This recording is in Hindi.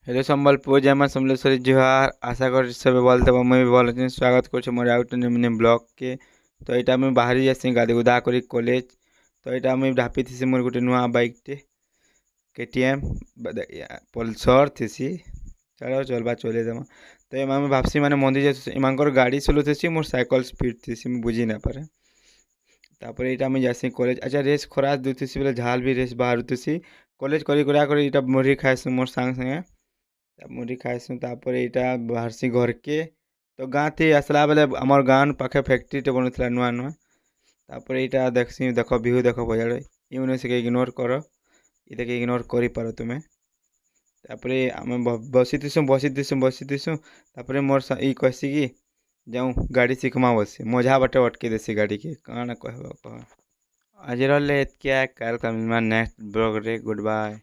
हेलो संबलपुर जय मां समलेश्वरी जुहार आशा कर सब भल थे मुझे भी भल अच्छी स्वागत कर मोर आउट ब्लॉग के। तो यहाँ मुझे बाहरी जासी गाधी गुधा कर कॉलेज। तो यहाँ मुझे ढापी थी मोर गोटे नुआ बाइक टे केटीएम पल्सर थी। चलो चलवा चले देमा। तो ये मैं भावसी मैंने मंदिर जाए इमानकर गाड़ी चलू थी मोर साइकिल स्पीड थी मुझे बुझी ना पारे। तापर यहाँ मुझे जासी कॉलेज अच्छा रेस खरा दूथी बोले झाल भी रेस बाहर थी कॉलेज कर मुढ़ी खाएसु मोर सांग संगे मुढ़ी खाएसु तापर यहाँ बाहरसी घर के। तो गाँ थी आसला बेले आमर गाँ पाखे फैक्ट्री टे बनूला नुआ नुआ। तापर यहाँ देखसी देख बिहू देख बजारे यून से इग्नोर कर ये इग्नोर कर पार तुम्हें। तापर आम बसी तापर मोर ई कहसी कि जाऊँ गाड़ी शिखमा बसी मझा बाटे अटके देसी गाड़ी के कहाँ कहब कह आज रहा क्या कल का नेक्स्ट ब्लॉग रे गुड बाय।